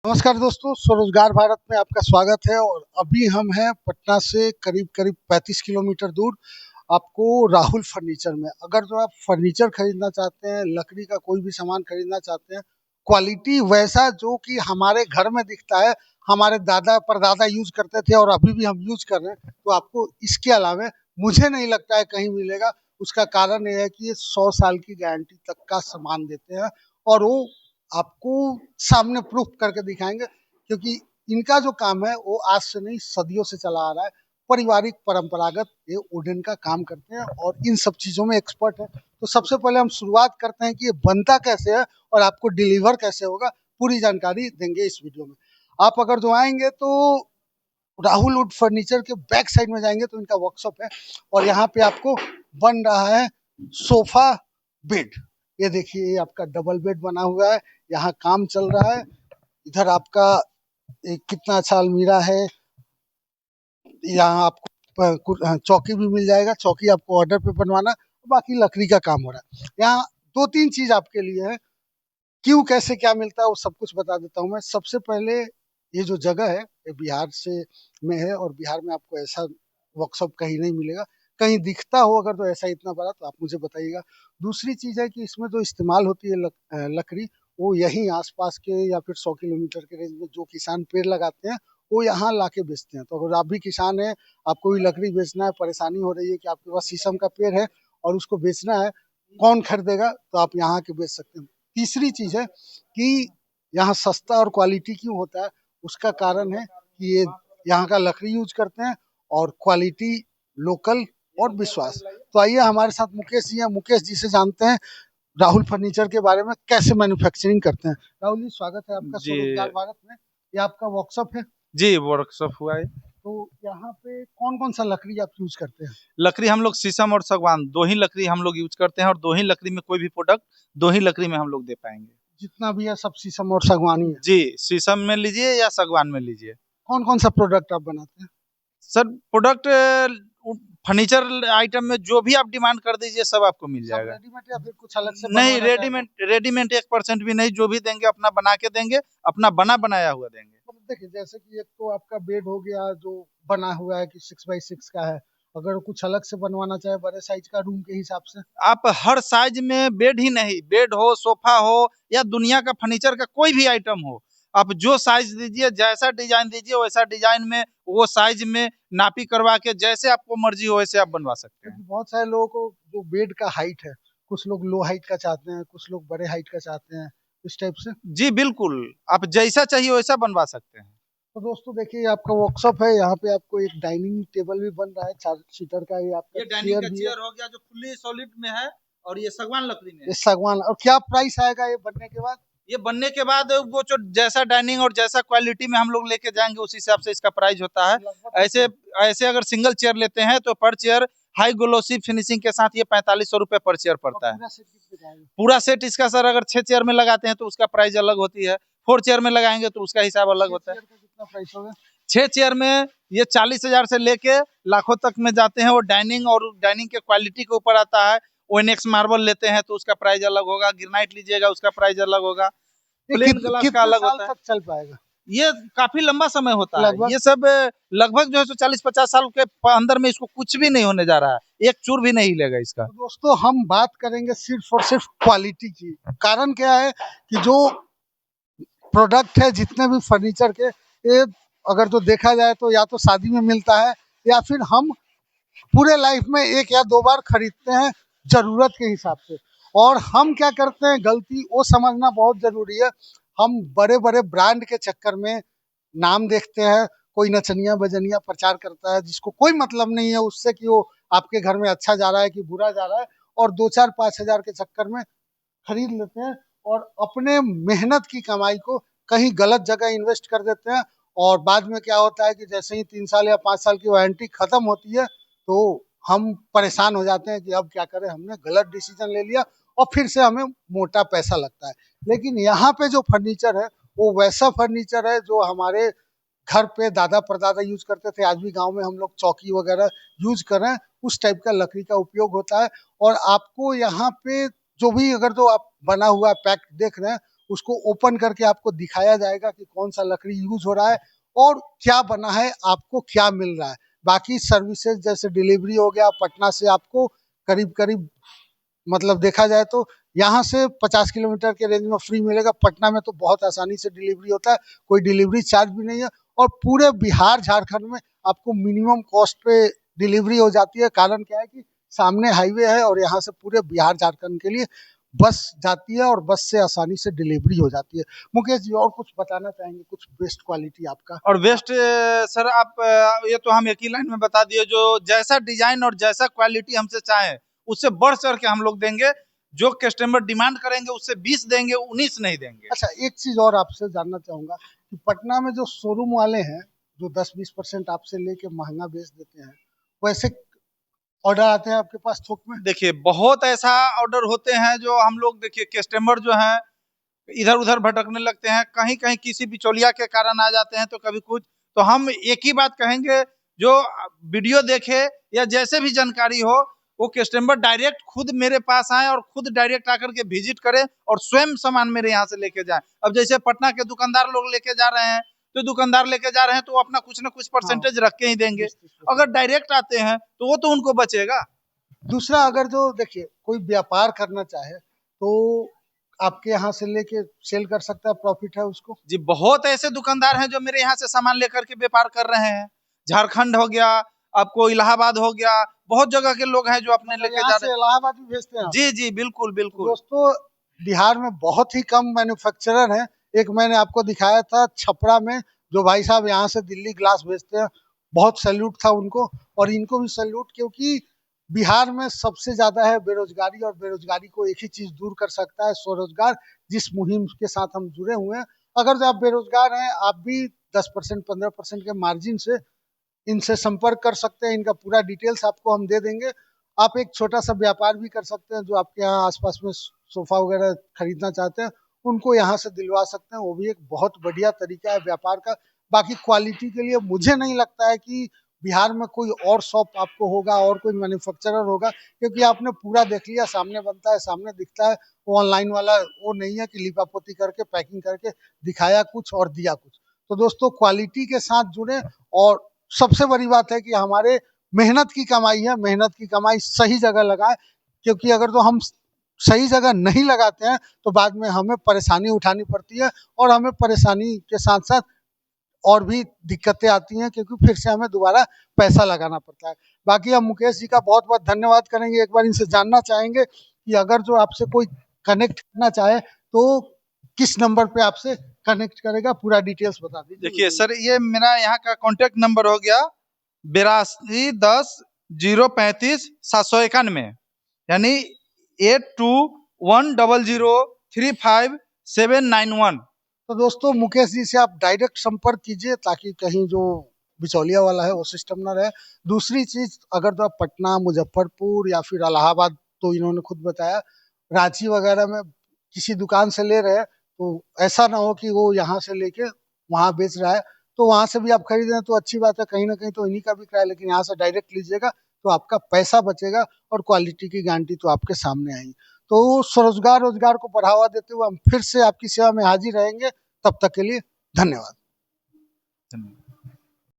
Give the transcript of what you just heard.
नमस्कार दोस्तों, स्वरोजगार भारत में आपका स्वागत है। और अभी हम हैं पटना से करीब करीब 35 किलोमीटर दूर, आपको राहुल फर्नीचर में। अगर जो आप फर्नीचर खरीदना चाहते हैं, लकड़ी का कोई भी सामान खरीदना चाहते हैं, क्वालिटी वैसा जो कि हमारे घर में दिखता है, हमारे दादा परदादा यूज करते थे और अभी भी हम यूज कर रहे हैं, तो आपको इसके अलावा मुझे नहीं लगता है कहीं मिलेगा। उसका कारण ये है कि ये 100 साल की गारंटी तक का सामान देते हैं और वो आपको सामने प्रूफ करके दिखाएंगे, क्योंकि इनका जो काम है वो आज से नहीं सदियों से चला आ रहा है। पारिवारिक परंपरागत ये वुडन का काम करते हैं और इन सब चीज़ों में एक्सपर्ट है। तो सबसे पहले हम शुरुआत करते हैं कि ये बनता कैसे है और आपको डिलीवर कैसे होगा, पूरी जानकारी देंगे इस वीडियो में। आप अगर जो आएंगे तो राहुल वुड फर्नीचर के बैक साइड में जाएंगे तो इनका वर्कशॉप है और यहाँ पे आपको बन रहा है सोफा बेड। ये देखिए, ये आपका डबल बेड बना हुआ है, यहाँ काम चल रहा है। इधर आपका एक कितना अच्छा अलमीरा है। यहाँ आपको चौकी भी मिल जाएगा, चौकी आपको ऑर्डर पे बनवाना, बाकी लकड़ी का काम हो रहा है। यहाँ दो तीन चीज आपके लिए है, क्यों कैसे क्या मिलता है वो सब कुछ बता देता हूँ मैं। सबसे पहले ये जो जगह है ये बिहार से में है और बिहार में आपको ऐसा वर्कशॉप कहीं नहीं मिलेगा। कहीं दिखता हो अगर तो ऐसा इतना बड़ा तो आप मुझे बताइएगा। दूसरी चीज़ है कि इसमें जो इस्तेमाल होती है लकड़ी, वो यहीं आसपास के या फिर 100 किलोमीटर के रेंज में जो किसान पेड़ लगाते हैं वो यहाँ ला के बेचते हैं। तो अगर आप भी किसान हैं, आपको भी लकड़ी बेचना है, परेशानी हो रही है कि आपके पास शीशम का पेड़ है और उसको बेचना है, कौन खरीदेगा, तो आप यहाँ के बेच सकते हैं। तीसरी चीज़ है कि यहाँ सस्ता और क्वालिटी क्यों होता है, उसका कारण है कि ये यहाँ का लकड़ी यूज करते हैं और क्वालिटी लोकल और विश्वास। तो आइए हमारे साथ मुकेश जी हैं, मुकेश जी से जानते हैं राहुल फर्नीचर के बारे में, कैसे मैन्युफैक्चरिंग करते हैं। राहुल जी, स्वागत है आपका जी स्वरोजगार भारत में। ये आपका वर्कशॉप है। जी वर्कशॉप हुआ है। तो यहाँ पे कौन कौन सा लकड़ी आप यूज करते हैं? लकड़ी हम लोग शीशम और सागवान दो ही लकड़ी हम लोग यूज करते हैं और दो ही लकड़ी में कोई भी प्रोडक्ट दो ही लकड़ी में हम लोग दे पाएंगे। जितना भी है सब शीशम और सागवानी है। जी, शीशम में लीजिए या सागवान में लीजिए। कौन कौन सा प्रोडक्ट आप बनाते हैं? सर प्रोडक्ट फर्नीचर आइटम में जो भी आप डिमांड कर दीजिए सब आपको मिल सब जाएगा। रेडीमेड या फिर कुछ अलग से नहीं, बनवाना चाहेंगे? रेडीमेड रेडीमेड 1% भी नहीं, जो भी देंगे अपना बना के देंगे, अपना बना बनाया हुआ देंगे। मतलब देखिए, जैसे कि एक तो आपका बेड हो गया जो बना हुआ है कि 6x6 का है, अगर कुछ अलग से बनवाना चाहे बड़े साइज का रूम के हिसाब से? आप हर साइज में बेड ही नहीं, बेड हो, सोफा हो या दुनिया का फर्नीचर का कोई भी आइटम हो, आप जो साइज दीजिए, जैसा डिजाइन दीजिए वैसा डिजाइन में, वो साइज में नापी करवा के जैसे आपको मर्जी हो वैसे आप बनवा सकते क्योंकि हैं। बहुत सारे लोगों को जो बेड का हाइट है, कुछ लोग लो हाइट का चाहते हैं, कुछ लोग बड़े हाइट का चाहते हैं, इस टाइप से। जी बिल्कुल, आप जैसा चाहिए वैसा बनवा सकते हैं। तो दोस्तों देखिए, आपका वर्कशॉप है, यहाँ पे आपको एक डाइनिंग टेबल भी बन रहा है 4 सीटर का। ये आपका ये डाइनिंग चेयर का भी है। चेयर हो गया जो फुल्ली सॉलिड में है और ये सागवान लकड़ी में ये है। सागवान। और क्या प्राइस आएगा ये बनने के बाद? ये बनने के बाद वो जो जैसा डाइनिंग और जैसा क्वालिटी में हम लोग लेके जाएंगे उस हिसाब से इसका प्राइस होता है। लगभग ऐसे ऐसे अगर सिंगल चेयर लेते हैं तो पर चेयर हाई ग्लोसी फिनिशिंग के साथ ये 4500 रुपए पर चेयर और पड़ता है। पूरा सेट कितने का आएगा? पूरा सेट इसका सर अगर 6 चेयर में लगाते हैं तो उसका प्राइस अलग होती है, 4 चेयर में लगाएंगे तो उसका हिसाब अलग छह होता है। चेयर का कितना प्राइस होगा? 6 चेयर में ये 40,000 से लेके लाखों तक में जाते हैं। और डाइनिंग के क्वालिटी के ऊपर आता है। ओएनएक्स मार्बल लेते हैं तो उसका प्राइस अलग होगा, ग्रेनाइट लीजिएगा उसका प्राइस अलग होगा, ये प्लेन ग्लास का कितने अलग साल होता है। तक चल पाएगा? ये काफी लंबा समय होता है। लगभग। ये सब लगभग जो है 40-50 साल के अंदर में इसको कुछ भी नहीं होने जा रहा है, एक चूर भी नहीं हिलेगा इसका। तो दोस्तों हम बात करेंगे सिर्फ और सिर्फ क्वालिटी की। कारण क्या है कि जो प्रोडक्ट है जितने भी फर्नीचर के, ये अगर तो देखा जाए तो या तो शादी में मिलता है या फिर हम पूरे लाइफ में एक या दो बार खरीदते हैं जरूरत के हिसाब से। और हम क्या करते हैं, गलती वो समझना बहुत जरूरी है। हम बड़े बड़े ब्रांड के चक्कर में नाम देखते हैं, कोई नचनिया बजनिया प्रचार करता है जिसको कोई मतलब नहीं है उससे कि वो आपके घर में अच्छा जा रहा है कि बुरा जा रहा है, और 2-4-5 हजार के चक्कर में खरीद लेते हैं और अपने मेहनत की कमाई को कहीं गलत जगह इन्वेस्ट कर देते हैं। और बाद में क्या होता है कि जैसे ही 3 साल या 5 साल की वारंटी खत्म होती है तो हम परेशान हो जाते हैं कि अब क्या करें, हमने गलत डिसीजन ले लिया, और फिर से हमें मोटा पैसा लगता है। लेकिन यहाँ पे जो फर्नीचर है वो वैसा फर्नीचर है जो हमारे घर पे दादा परदादा यूज करते थे, आज भी गांव में हम लोग चौकी वगैरह यूज कर रहे हैं, उस टाइप का लकड़ी का उपयोग होता है। और आपको यहाँ पे जो भी अगर तो आप बना हुआ पैक देख रहे हैं उसको ओपन करके आपको दिखाया जाएगा कि कौन सा लकड़ी यूज हो रहा है और क्या बना है, आपको क्या मिल रहा है। बाकी सर्विसेज जैसे डिलीवरी हो गया, पटना से आपको करीब करीब मतलब देखा जाए तो यहाँ से 50 किलोमीटर के रेंज में फ्री मिलेगा। पटना में तो बहुत आसानी से डिलीवरी होता है, कोई डिलीवरी चार्ज भी नहीं है और पूरे बिहार झारखंड में आपको मिनिमम कॉस्ट पे डिलीवरी हो जाती है। कारण क्या है कि सामने हाईवे है और यहाँ से पूरे बिहार झारखंड के लिए बस जाती है और बस से आसानी से डिलीवरी हो जाती है। मुकेश जी और कुछ बताना चाहेंगे, कुछ बेस्ट क्वालिटी आपका? और बेस्ट सर आप ये तो हम एक ही लाइन में बता दिए, जो जैसा डिजाइन और जैसा क्वालिटी हमसे चाहे उससे बढ़ चढ़ के हम लोग देंगे। जो कस्टमर डिमांड करेंगे उससे 20 देंगे, 19 नहीं देंगे। अच्छा, एक चीज और आपसे जानना चाहूंगा कि पटना में जो शोरूम वाले हैं जो 10-20% आपसे लेके महंगा बेच देते हैं, वैसे ऑर्डर आते हैं आपके पास थोक में? देखिए बहुत ऐसा ऑर्डर होते हैं जो हम लोग, देखिए कस्टमर जो है इधर उधर भटकने लगते हैं, कहीं कहीं किसी बिचौलिया के कारण आ जाते हैं, तो कभी कुछ। तो हम एक ही बात कहेंगे, जो वीडियो देखे या जैसे भी जानकारी हो, वो कस्टमर डायरेक्ट खुद मेरे पास आए और खुद डायरेक्ट आकर के विजिट करें और स्वयं सामान मेरे यहाँ से लेके जाए। अब जैसे पटना के दुकानदार लोग लेके जा रहे हैं, तो दुकानदार लेके जा रहे हैं तो वो अपना कुछ ना कुछ हाँ, परसेंटेज रख के ही देंगे। 20-30%। अगर डायरेक्ट आते हैं तो वो तो उनको बचेगा। दूसरा, अगर जो देखिए कोई व्यापार करना चाहे तो आपके यहाँ से लेके सेल कर सकता है, प्रॉफिट है उसको? जी बहुत ऐसे दुकानदार हैं जो मेरे यहाँ से सामान लेकर के व्यापार कर रहे हैं। झारखंड हो गया, आपको इलाहाबाद हो गया, बहुत जगह के लोग हैं जो अपने मतलब लेके यहाँ जा से रहे इलाहाबाद भी भेजते हैं हैं। आप? जी जी बिल्कुल तो बिल्कुल। दोस्तों, बिहार में बहुत ही कम मैन्युफैक्चरर हैं। एक मैंने आपको दिखाया था छपरा में, जो भाई साहब यहाँ से दिल्ली ग्लास भेजते हैं, बहुत सैल्यूट था उनको। और इनको भी सैल्यूट, क्योंकि बिहार में सबसे ज्यादा है बेरोजगारी और बेरोजगारी को एक ही चीज दूर कर सकता है, स्वरोजगार, जिस मुहिम के साथ हम जुड़े हुए हैं। अगर जो आप बेरोजगार हैं, आप भी 10% 15% के मार्जिन से इनसे संपर्क कर सकते हैं। इनका पूरा डिटेल्स आपको हम दे देंगे। आप एक छोटा सा व्यापार भी कर सकते हैं, जो आपके यहाँ आसपास में सोफा वगैरह खरीदना चाहते हैं उनको यहाँ से दिलवा सकते हैं। वो भी एक बहुत बढ़िया तरीका है व्यापार का। बाकी क्वालिटी के लिए मुझे नहीं लगता है कि बिहार में कोई और शॉप आपको होगा और कोई मैन्युफैक्चरर होगा, क्योंकि आपने पूरा देख लिया, सामने बनता है, सामने दिखता है। वो ऑनलाइन वाला वो नहीं है कि लिपापोती करके पैकिंग करके दिखाया कुछ और दिया कुछ। तो दोस्तों, क्वालिटी के साथ जुड़े और सबसे बड़ी बात है कि हमारे मेहनत की कमाई है, मेहनत की कमाई सही जगह लगाए। क्योंकि अगर तो हम सही जगह नहीं लगाते हैं तो बाद में हमें परेशानी उठानी पड़ती है और हमें परेशानी के साथ साथ और भी दिक्कतें आती हैं, क्योंकि फिर से हमें दोबारा पैसा लगाना पड़ता है। बाकी हम मुकेश जी का बहुत बहुत धन्यवाद करेंगे। एक बार इनसे जानना चाहेंगे कि अगर जो आपसे कोई कनेक्ट करना चाहे तो किस नंबर पे आपसे कनेक्ट करेगा, पूरा डिटेल्स बता दीजिए। देखिए सर, ये मेरा यहाँ का कॉन्टेक्ट नंबर हो गया 8210 035 791, यानी 8210035791। तो दोस्तों, मुकेश जी से आप डायरेक्ट संपर्क कीजिए, ताकि कहीं जो बिचौलिया वाला है वो सिस्टम ना रहे। दूसरी चीज, अगर तो आप पटना, मुजफ्फरपुर या फिर इलाहाबाद, तो इन्होंने खुद बताया, रांची वगैरह में किसी दुकान से ले रहे हैं, तो ऐसा ना हो कि वो यहाँ से लेके वहाँ बेच रहा है। तो वहां से भी आप खरीदें तो अच्छी बात है, कहीं ना कहीं तो इन्हीं का भी किराया, लेकिन यहाँ से डायरेक्ट लीजिएगा तो आपका पैसा बचेगा और क्वालिटी की गारंटी तो आपके सामने आएगी। तो स्वरोजगार रोजगार को बढ़ावा देते हुए हम फिर से आपकी सेवा में हाजिर रहेंगे। तब तक के लिए धन्यवाद।